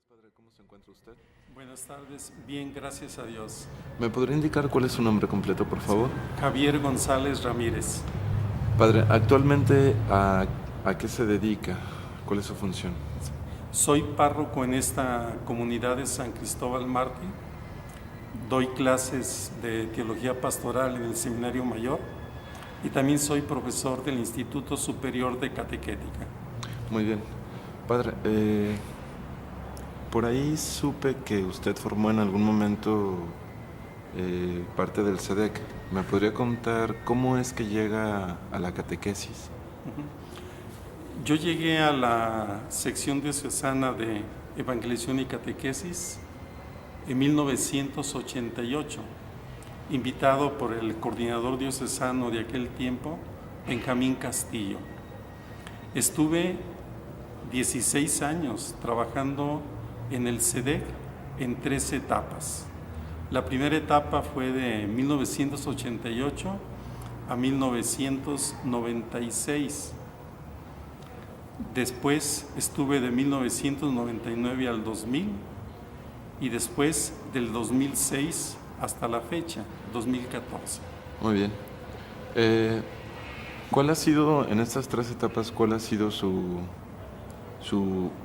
Padre, ¿cómo se encuentra usted? Buenas tardes, bien, gracias a Dios. ¿Me podría indicar cuál es su nombre completo, por favor? Javier González Ramírez. Padre, actualmente ¿a qué se dedica? ¿Cuál es su función? Soy párroco en esta comunidad de San Cristóbal Mártir. Doy clases de teología pastoral en el Seminario Mayor y también soy profesor del Instituto Superior de Catequética. Muy bien. Padre, por ahí supe que usted formó en algún momento parte del SEDEC. ¿Me podría contar cómo es que llega a la catequesis? Yo llegué a la sección diocesana de Evangelización y Catequesis en 1988, invitado por el coordinador diocesano de aquel tiempo, Benjamín Castillo. Estuve 16 años trabajando en el SEDEC en 3 etapas. La primera etapa fue de 1988 a 1996. Después estuve de 1999 al 2000 y después del 2006 hasta la fecha, 2014. Muy bien. ¿Cuál ha sido, en estas 3 etapas, cuál ha sido su,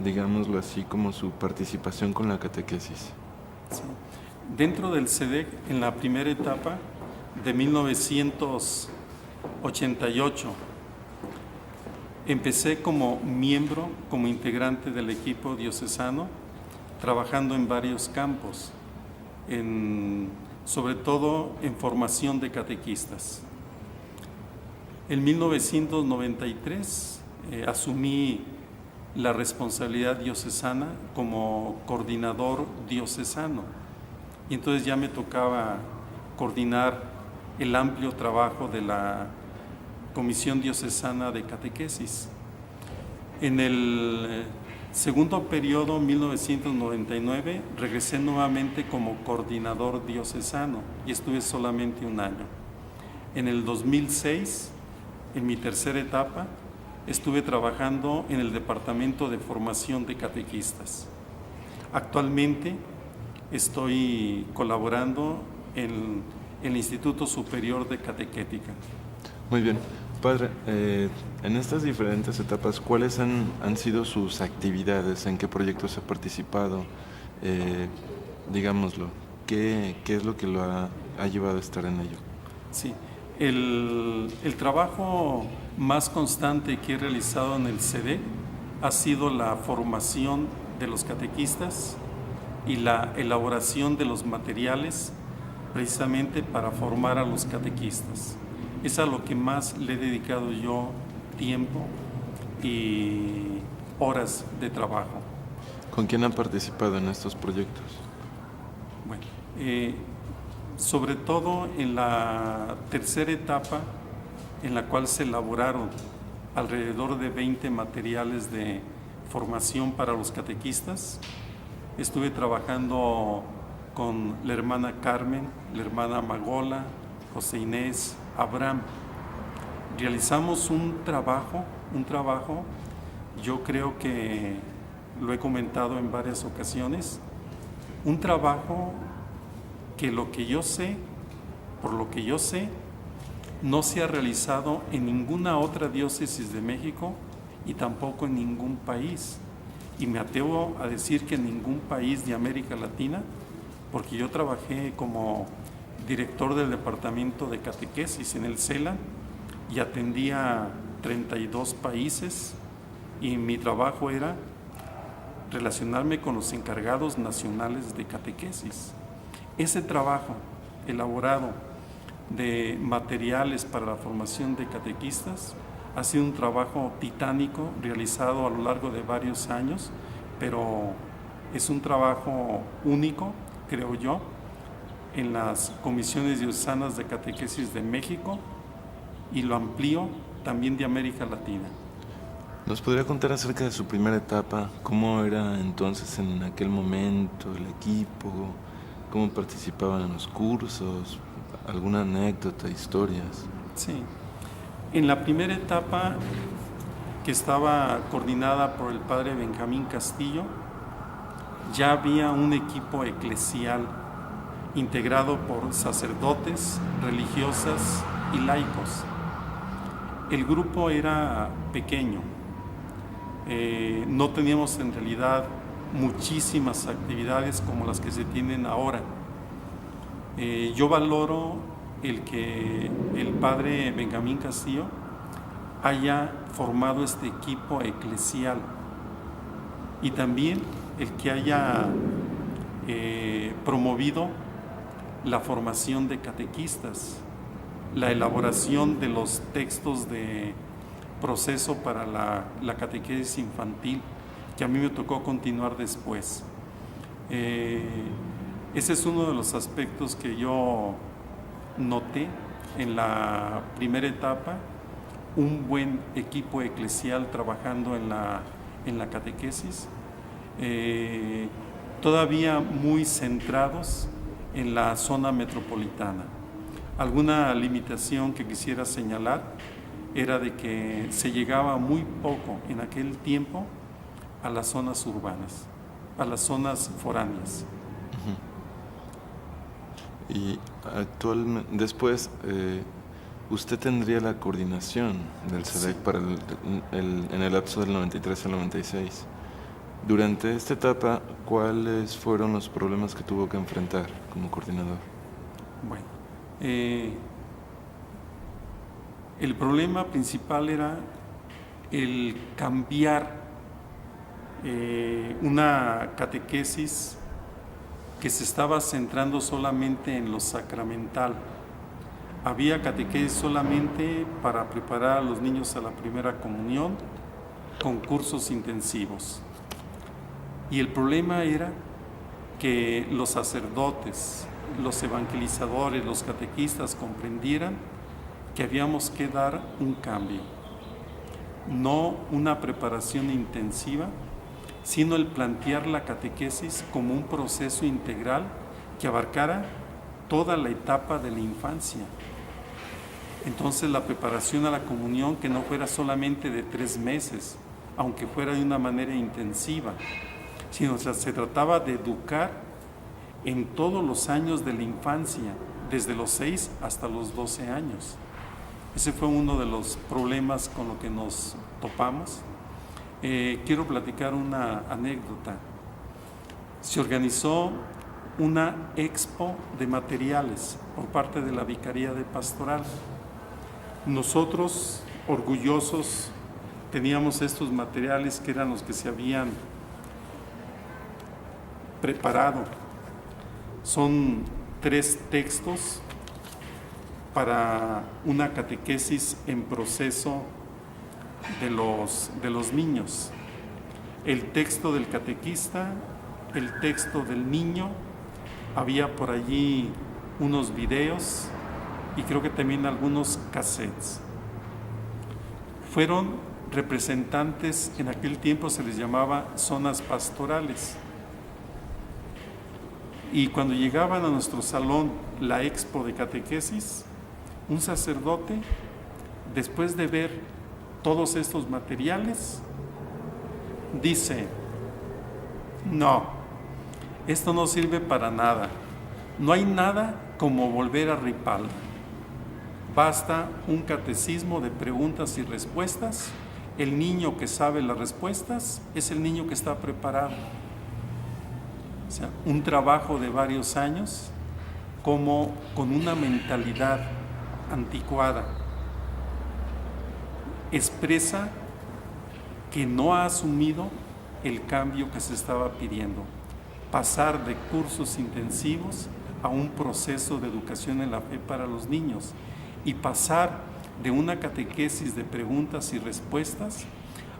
digámoslo así, como su participación con la catequesis? Sí. Dentro del SEDEC, en la primera etapa, de 1988, empecé como miembro, como integrante del equipo diocesano, trabajando en varios campos, sobre todo en formación de catequistas. En 1993 asumí la responsabilidad diocesana como coordinador diocesano y entonces ya me tocaba coordinar el amplio trabajo de la Comisión Diocesana de Catequesis. En el segundo periodo, 1999, regresé nuevamente como coordinador diocesano y estuve solamente 1 año. En el 2006, en mi tercera etapa, estuve trabajando en el Departamento de Formación de Catequistas. Actualmente estoy colaborando en el Instituto Superior de Catequética. Muy bien. Padre, en estas diferentes etapas, ¿cuáles han sido sus actividades? ¿En qué proyectos ha participado? Digámoslo, ¿qué es lo que lo ha llevado a estar en ello? Sí, el trabajo más constante que he realizado en el SEDEC ha sido la formación de los catequistas y la elaboración de los materiales precisamente para formar a los catequistas. Es a lo que más le he dedicado yo tiempo y horas de trabajo. ¿Con quién han participado en estos proyectos? Bueno, sobre todo en la tercera etapa, en la cual se elaboraron alrededor de 20 materiales de formación para los catequistas. Estuve trabajando con la hermana Carmen, la hermana Magola, José Inés, Abraham. Realizamos un trabajo, yo creo que lo he comentado en varias ocasiones, un trabajo que por lo que yo sé, no se ha realizado en ninguna otra diócesis de México y tampoco en ningún país. Y me atrevo a decir que en ningún país de América Latina, porque yo trabajé como director del departamento de catequesis en el CELA y atendía 32 países y mi trabajo era relacionarme con los encargados nacionales de catequesis. Ese trabajo elaborado de materiales para la formación de catequistas ha sido un trabajo titánico realizado a lo largo de varios años, pero es un trabajo único, creo yo, en las comisiones diocesanas de catequesis de México y lo amplío también de América Latina. ¿Nos podría contar acerca de su primera etapa? ¿Cómo era entonces en aquel momento el equipo? ¿Cómo participaban en los cursos? ¿Alguna anécdota, historias? Sí. En la primera etapa, que estaba coordinada por el padre Benjamín Castillo, ya había un equipo eclesial integrado por sacerdotes, religiosas y laicos. El grupo era pequeño, no teníamos en realidad muchísimas actividades como las que se tienen ahora. Yo valoro el que el padre Benjamín Castillo haya formado este equipo eclesial y también el que haya promovido la formación de catequistas, la elaboración de los textos de proceso para la catequesis infantil, que a mí me tocó continuar después. Ese es uno de los aspectos que yo noté en la primera etapa, un buen equipo eclesial trabajando en la catequesis, todavía muy centrados en la zona metropolitana. Alguna limitación que quisiera señalar era de que se llegaba muy poco en aquel tiempo a las zonas urbanas, a las zonas foráneas. Y actualmente, después, usted tendría la coordinación del CEDEC para en el lapso del 93 al 96. Durante esta etapa, ¿cuáles fueron los problemas que tuvo que enfrentar como coordinador? Bueno, el problema principal era el cambiar una catequesis que se estaba centrando solamente en lo sacramental. Había catequesis solamente para preparar a los niños a la primera comunión, con cursos intensivos. Y el problema era que los sacerdotes, los evangelizadores, los catequistas comprendieran que habíamos que dar un cambio, no una preparación intensiva, sino el plantear la catequesis como un proceso integral que abarcara toda la etapa de la infancia. Entonces la preparación a la comunión que no fuera solamente de 3 meses, aunque fuera de una manera intensiva, sino se trataba de educar en todos los años de la infancia, desde los 6 hasta los 12 años. Ese fue uno de los problemas con los que nos topamos. Quiero platicar una anécdota. Se organizó una expo de materiales por parte de la Vicaría de Pastoral. Nosotros, orgullosos, teníamos estos materiales que eran los que se habían preparado. Son 3 textos para una catequesis en proceso de los niños. El texto del catequista, el texto del niño, había por allí unos videos y creo que también algunos cassettes. Fueron representantes, en aquel tiempo se les llamaba zonas pastorales. Y cuando llegaban a nuestro salón la expo de catequesis, un sacerdote, después de ver todos estos materiales, dice: no, esto no sirve para nada, no hay nada como volver a Ripalda, basta un catecismo de preguntas y respuestas, el niño que sabe las respuestas es el niño que está preparado. O sea, un trabajo de varios años, como con una mentalidad anticuada, expresa que no ha asumido el cambio que se estaba pidiendo, pasar de cursos intensivos a un proceso de educación en la fe para los niños y pasar de una catequesis de preguntas y respuestas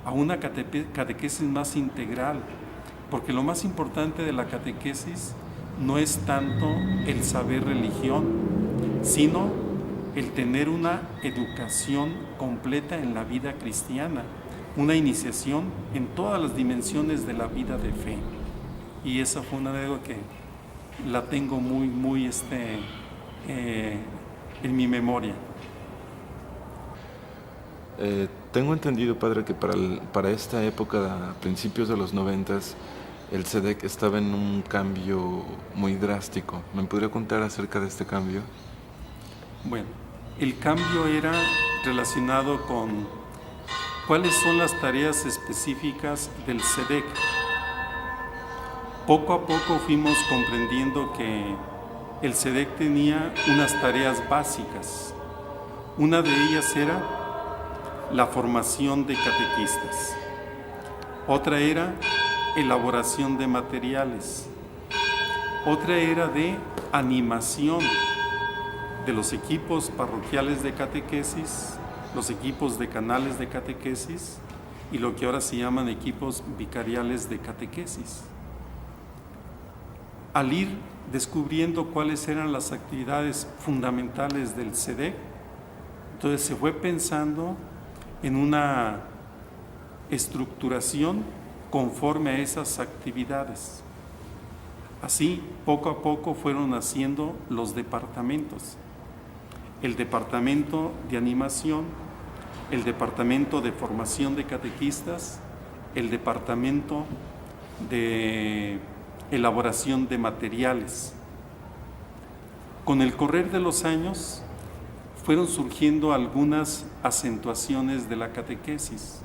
a una catequesis más integral, porque lo más importante de la catequesis no es tanto el saber religión, sino el tener una educación completa en la vida cristiana, una iniciación en todas las dimensiones de la vida de fe. Y esa fue una anécdota que la tengo muy en mi memoria. Tengo entendido, padre, que para esta época, a principios de los 90, el SEDEC estaba en un cambio muy drástico. ¿Me podría contar acerca de este cambio? Bueno, el cambio era relacionado con cuáles son las tareas específicas del SEDEC. Poco a poco fuimos comprendiendo que el SEDEC tenía unas tareas básicas. Una de ellas era la formación de catequistas. Otra era elaboración de materiales. Otra era de animación de los equipos parroquiales de catequesis, los equipos de canales de catequesis y lo que ahora se llaman equipos vicariales de catequesis. Al ir descubriendo cuáles eran las actividades fundamentales del SEDEC, entonces se fue pensando en una estructuración conforme a esas actividades. Así, poco a poco fueron naciendo los departamentos. El departamento de animación, el departamento de formación de catequistas, el departamento de elaboración de materiales. Con el correr de los años fueron surgiendo algunas acentuaciones de la catequesis,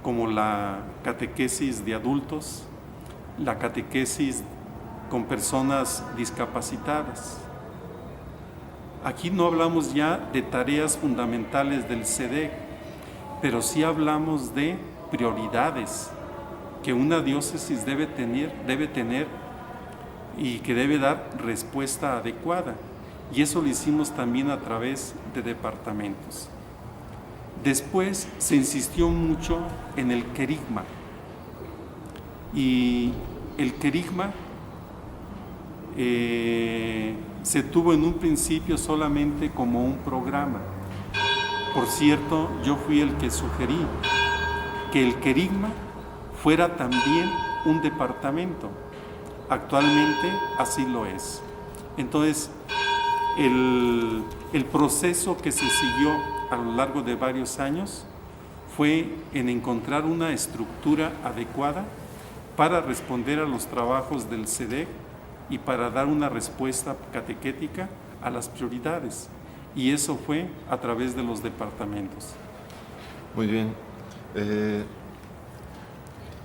como la catequesis de adultos, la catequesis con personas discapacitadas. Aquí no hablamos ya de tareas fundamentales del SEDEC, pero sí hablamos de prioridades que una diócesis debe tener y que debe dar respuesta adecuada. Y eso lo hicimos también a través de departamentos. Después se insistió mucho en el querigma. Y el querigma se tuvo en un principio solamente como un programa. Por cierto, yo fui el que sugerí que el querigma fuera también un departamento. Actualmente así lo es. Entonces, el proceso que se siguió a lo largo de varios años fue en encontrar una estructura adecuada para responder a los trabajos del SEDEC y para dar una respuesta catequética a las prioridades. Y eso fue a través de los departamentos. Muy bien.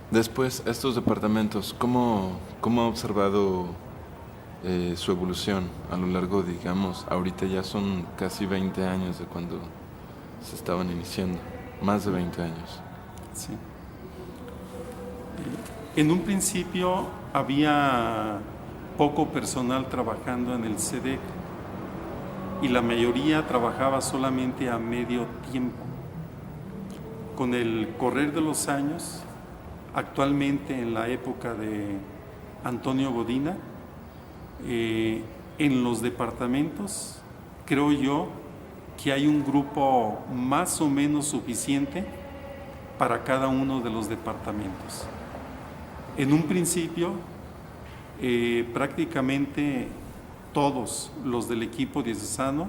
Después, estos departamentos, ¿cómo ha observado su evolución a lo largo, digamos, ahorita ya son casi 20 años de cuando se estaban iniciando, más de 20 años? Sí. En un principio había poco personal trabajando en el SEDEC y la mayoría trabajaba solamente a medio tiempo. Con el correr de los años, actualmente en la época de Antonio Godina, en los departamentos, creo yo que hay un grupo más o menos suficiente para cada uno de los departamentos. En un principio, prácticamente todos los del equipo diocesano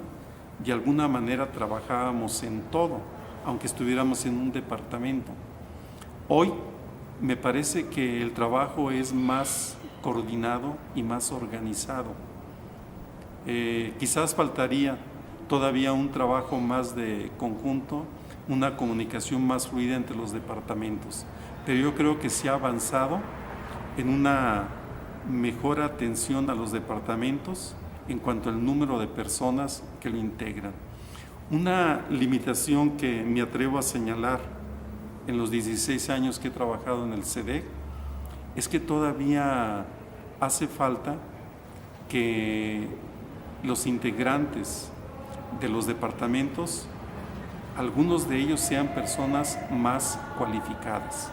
de alguna manera trabajábamos en todo, aunque estuviéramos en un departamento. Hoy me parece que el trabajo es más coordinado y más organizado. Quizás faltaría todavía un trabajo más de conjunto, una comunicación más fluida entre los departamentos, pero yo creo que se ha avanzado en una mejor atención a los departamentos en cuanto al número de personas que lo integran. Una limitación que me atrevo a señalar en los 16 años que he trabajado en el SEDEC es que todavía hace falta que los integrantes de los departamentos, algunos de ellos sean personas más cualificadas.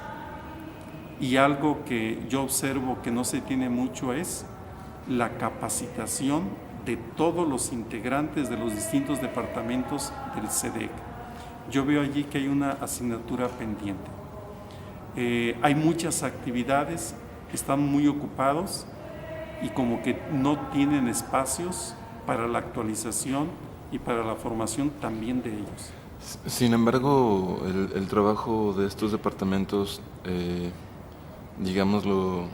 Y algo que yo observo que no se tiene mucho es la capacitación de todos los integrantes de los distintos departamentos del SEDEC. Yo veo allí que hay una asignatura pendiente. Hay muchas actividades, están muy ocupados y como que no tienen espacios para la actualización y para la formación también de ellos. Sin embargo, el trabajo de estos departamentos digámoslo,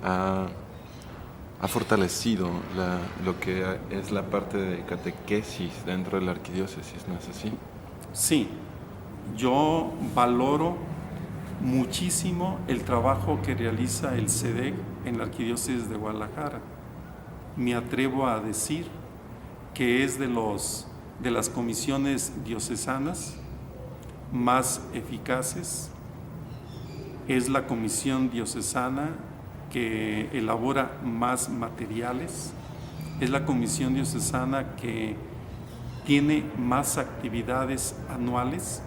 ha fortalecido lo que es la parte de catequesis dentro de la arquidiócesis, ¿no es así? Sí, yo valoro muchísimo el trabajo que realiza el CEDEC en la arquidiócesis de Guadalajara. Me atrevo a decir que es de las comisiones diocesanas más eficaces. Es la comisión diocesana que elabora más materiales. Es la comisión diocesana que tiene más actividades anuales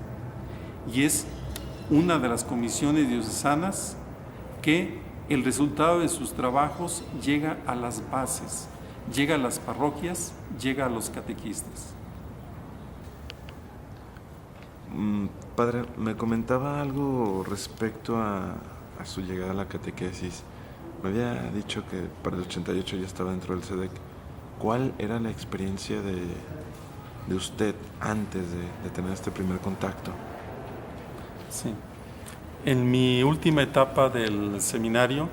y es una de las comisiones diocesanas que el resultado de sus trabajos llega a las bases, llega a las parroquias, llega a los catequistas. Padre, me comentaba algo respecto a su llegada a la catequesis. Me había dicho que para el 88 ya estaba dentro del CEDEC. ¿Cuál era la experiencia de usted antes de tener este primer contacto? Sí. En mi última etapa del seminario,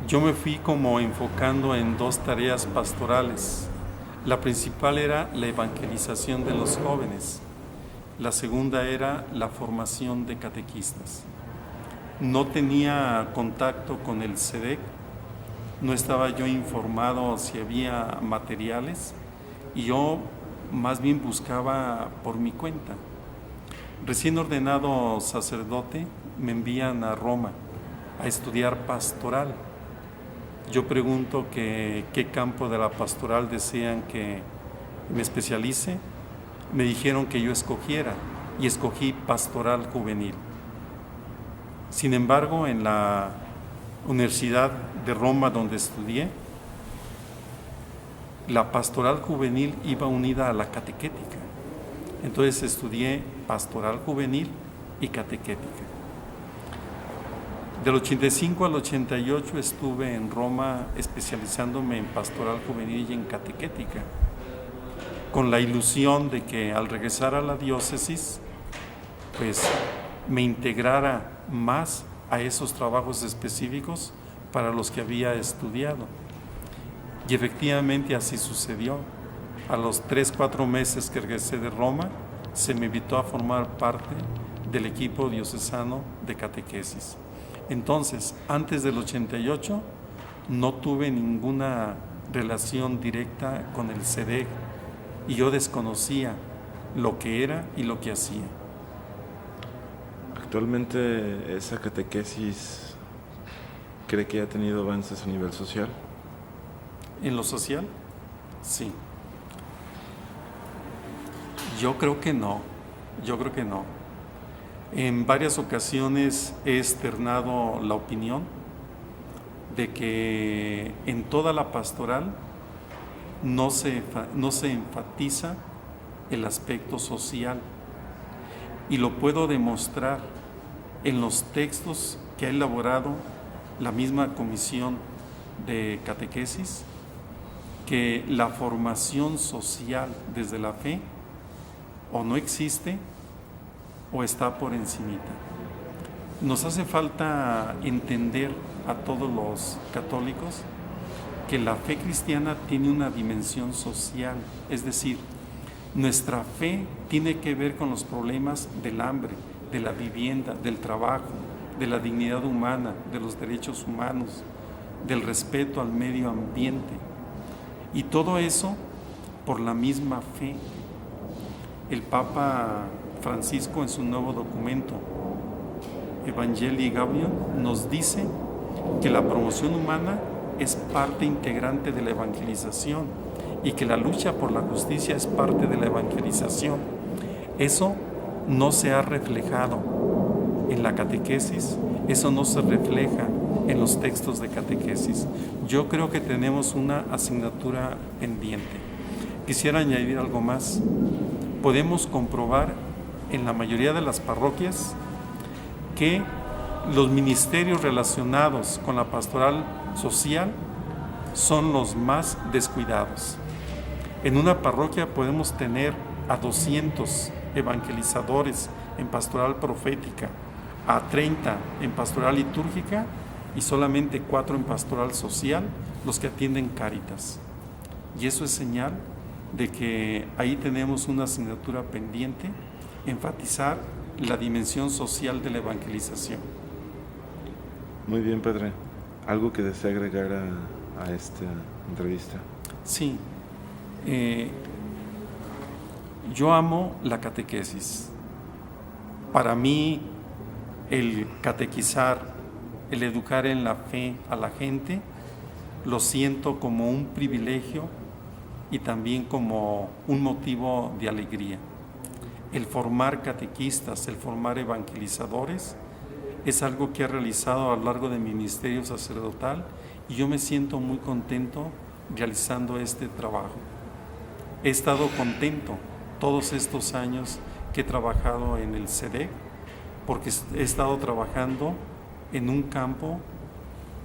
yo me fui como enfocando en dos tareas pastorales. La principal era la evangelización de los jóvenes. La segunda era la formación de catequistas. No tenía contacto con el CEDEC, no estaba yo informado si había materiales y yo más bien buscaba por mi cuenta. Recién ordenado sacerdote, me envían a Roma a estudiar pastoral. Yo pregunto qué campo de la pastoral desean que me especialice. Me dijeron que yo escogiera y escogí pastoral juvenil. Sin embargo, en la Universidad de Roma donde estudié, la pastoral juvenil iba unida a la catequética. Entonces estudié pastoral juvenil y catequética. Del 85 al 88 estuve en Roma especializándome en pastoral juvenil y en catequética, con la ilusión de que al regresar a la diócesis, pues me integrara más a esos trabajos específicos para los que había estudiado. Y efectivamente así sucedió. A los 3-4 meses que regresé de Roma, se me invitó a formar parte del equipo diocesano de catequesis. Entonces, antes del 88, no tuve ninguna relación directa con el CEDEC y yo desconocía lo que era y lo que hacía. Actualmente, ¿esa catequesis cree que ha tenido avances a nivel social? ¿En lo social? Sí. Yo creo que no. En varias ocasiones he externado la opinión de que en toda la pastoral no se enfatiza el aspecto social, y lo puedo demostrar en los textos que ha elaborado la misma comisión de catequesis, que la formación social desde la fe o no existe o está por encimita. Nos hace falta entender a todos los católicos que la fe cristiana tiene una dimensión social, es decir, nuestra fe tiene que ver con los problemas del hambre, de la vivienda, del trabajo, de la dignidad humana, de los derechos humanos, del respeto al medio ambiente. Y todo eso por la misma fe. El Papa Francisco, en su nuevo documento, Evangelii Gaudium, nos dice que la promoción humana es parte integrante de la evangelización y que la lucha por la justicia es parte de la evangelización. Eso no se ha reflejado en la catequesis, eso no se refleja en los textos de catequesis. Yo creo que tenemos una asignatura pendiente. Quisiera añadir algo más. Podemos comprobar en la mayoría de las parroquias que los ministerios relacionados con la pastoral social son los más descuidados. En una parroquia podemos tener a 200 evangelizadores en pastoral profética, a 30 en pastoral litúrgica y solamente 4 en pastoral social los que atienden Cáritas. Y eso es señal de que ahí tenemos una asignatura pendiente, enfatizar la dimensión social de la evangelización. Muy bien, padre. ¿Algo que desea agregar a esta entrevista? Sí. Yo amo la catequesis. Para mí, el catequizar, el educar en la fe a la gente, lo siento como un privilegio y también como un motivo de alegría. El formar catequistas, el formar evangelizadores, es algo que he realizado a lo largo de mi ministerio sacerdotal y yo me siento muy contento realizando este trabajo. He estado contento todos estos años que he trabajado en el CEDEC, porque he estado trabajando en un campo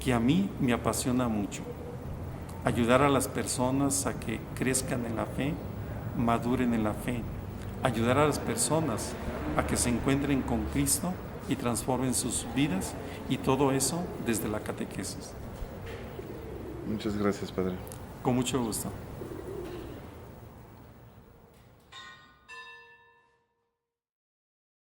que a mí me apasiona mucho. Ayudar a las personas a que crezcan en la fe, maduren en la fe. Ayudar a las personas a que se encuentren con Cristo y transformen sus vidas, y todo eso desde la catequesis. Muchas gracias, padre. Con mucho gusto.